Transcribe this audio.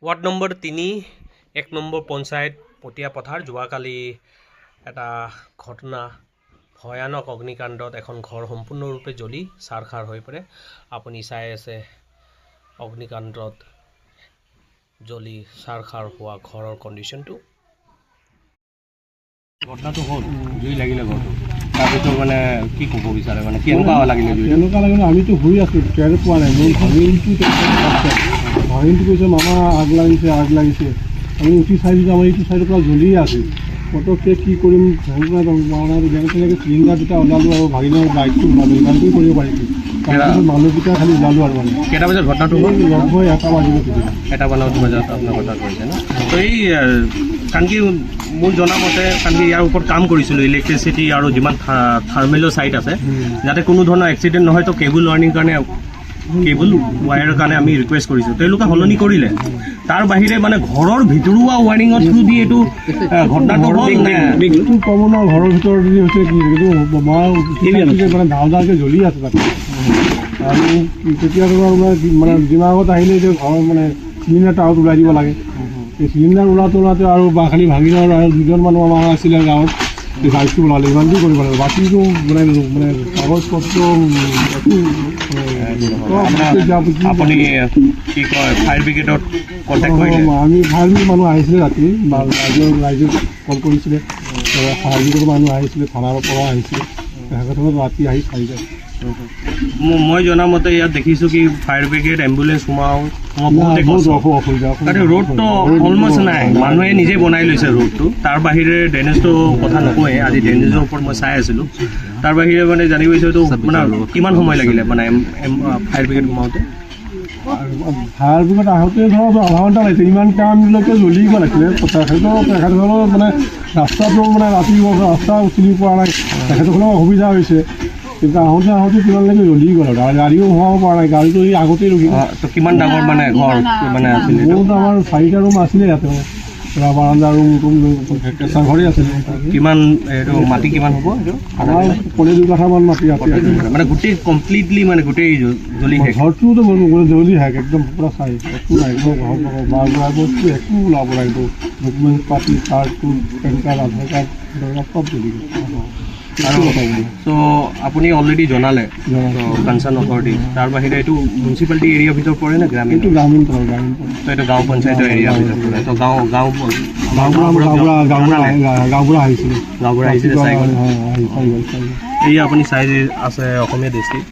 Ward number 3 1 number panchayat पटिया पथार जोवाकाली এটা ঘটনা ভয়ানক অগ্নিকাণ্ডত এখন ঘৰ সম্পূৰ্ণৰূপে জ্বলি সাৰখাৰ হৈ পৰে। আপুনি চাই আছে অগ্নিকাণ্ডত জ্বলি সাৰখাৰ হোৱা ঘৰৰ কণ্ডিশ্যনটো। ঘটনাটো হ'ল জুই লাগিলে ঘৰটো, তাৰপিছত মানে কি ক'ব বিচাৰে, মানে কেনেকুৱা লাগিলে জুই? কেনেকুৱা লাগিলে আমিতো শুই আছোঁ, টেৰ পোৱা নাই। মোৰ ভাগিনটো কৈছে মামা আগ লাগিছে আমি উঠি চাইছোঁ যে আমাৰ এইটো চাইডৰ পৰা জ্বলিয়ে আছে। পটককৈ কি কৰিম যেনে তেনেকৈ চিলিণ্ডাৰ দুটা ওলালোঁ আৰু ভাগিনৰ বাইকটো ওলালোঁ, ইমানটোৱে কৰিব পাৰিছোঁ। তাৰপিছত মানুহকেইটা খালি ওলালোঁ আৰু মানে কেইটা বজাত ঘটনাটো হ'ল? লগভগ 1টা বাজিব, 1টা বজাত আপোনাৰ ঘটনা কৰিছে ন? তো এই কাৰণ কি মোৰ জনামতে কাৰণ কি ইয়াৰ ওপৰত কাম কৰিছিলোঁ, ইলেক্ট্ৰিচিটি আৰু যিমান থাৰ্মেলৰ ছাইট আছে যাতে কোনো ধৰণৰ এক্সিডেণ্ট নহয়। তো কেবল ৱাৰ্ণিং কাৰণে কেবল ৱায়াৰৰ কাৰণে আমি ৰিকুৱেষ্ট কৰিছোঁ, তেওঁলোকে সলনি কৰিলে। তাৰ বাহিৰে মানে ঘৰৰ ভিতৰুৱা ৱায়াৰিঙৰ থ্ৰু দি এইটো ঘটনাটো হ'ল ক'ব নোৱাৰোঁ। ঘৰৰ ভিতৰত যদি হৈছে কি এইটো মানে ডাঙৰ ডাঙৰকৈ জ্বলি আছে তাতে। আৰু তেতিয়া মানে দিমাগত আহিলে যে ঘৰৰ মানে চিলিণ্ডাৰটো আউট ওলাই দিব লাগে। এই চিলিণ্ডাৰ ওলাওঁতে আৰু খালি ভাগিনৰ আৰু দুজন মানুহ আমাৰ আছিলে গাঁৱত, এই বাইকটো ওলালে, ইমানটোৱে কৰিব লাগে। বাকীটো মানে কাগজ পত্ৰ আপুনি কি কয় ফায়াৰ ব্ৰিগেডত কণ্টেক্ট কৰিলে? আমি ফায়াৰ ব্ৰিগেড মানুহ আহিছিলে ৰাতি, ৰাইজে কল কৰিছিলে, ফায়াৰ ব্ৰিগেডৰ মানুহ আহিছিলে, থানাৰ পৰা আহিছিলে, তেখেতসকলে ৰাতি আহি চাই যায়। মই জনামতে ইয়াত দেখিছোঁ কি ফায়াৰ ব্ৰিগেড এম্বুলেঞ্চ ৰোডটো অলমষ্ট নাই, মানুহে নিজে বনাই লৈছে ৰোডটো। তাৰ বাহিৰে ড্ৰেইনেজটো কথা নকওঁৱেই, আজি ড্ৰেইনেজৰ ওপৰত মই চাই আছিলোঁ। তাৰ বাহিৰে মানে জানিব বিচাৰিছোঁ মানে কিমান সময় লাগিলে মানে ফায়াৰ ব্ৰিগেড সোমাওঁতে? ফায়াৰ ব্ৰিগেড আহোঁতে ধৰক আধা ঘণ্টা লাগিছে। ইমান টাইমলৈকে জ্বলি গ'ল আছিলে। তেখেতসকলৰ মানে ৰাস্তাটো মানে ৰাস্তা চিনি পোৱা নাই, তেখেতসকলৰ অসুবিধা হৈছে। কিন্তু আহোঁতে কিমানলৈকে জ্বলি গ'ল আৰু গাড়ীও সোমাব পৰা নাই, গাড়ীটো এই আগতেই ৰখি গ'ল। তো কিমান ডাঙৰ মানে ঘৰ মানে আছিলে? মোৰ আমাৰ 4টা ৰুম আছিলে ইয়াতে, বাৰান্দা ৰুম কেঁচা ঘৰেই আছিলে। কিমান এইটো মাটি কিমান হ'ব? এইটো আমাৰ 2 কাঠামান মাটি আছে, মানে গোটেই কমপ্লিটলি মানে গোটেই জ্বলি শেষ। ঘৰটোতো জ্বলি শেষ, একদম পুৰা চাই একো নাই, ঘৰ বস্তু একো ওলাব নাই। ডকুমেণ্ট পাতি, কাৰ্ডটো, পেন কাৰ্ড, আধাৰ কাৰ্ড চব জ্বলি গ'ল। চ' আপুনি অলৰেডি জনালে কনচাৰ্ণ অথৰিটি। তাৰ বাহিৰে এইটো মিউনিচিপালিটি এৰিয়াৰ ভিতৰত পৰে নে গ্ৰামীণ? এইটো গ্ৰামীণ ত' এইটো গাঁও পঞ্চায়তৰ এৰিয়াৰ ভিতৰত পৰে। ত' গাঁওবুঢ়া আহিছিলে চাই গ'ল। এই আপুনি চাই আছে অসমীয়া ডিষ্ট্ৰিক্ট।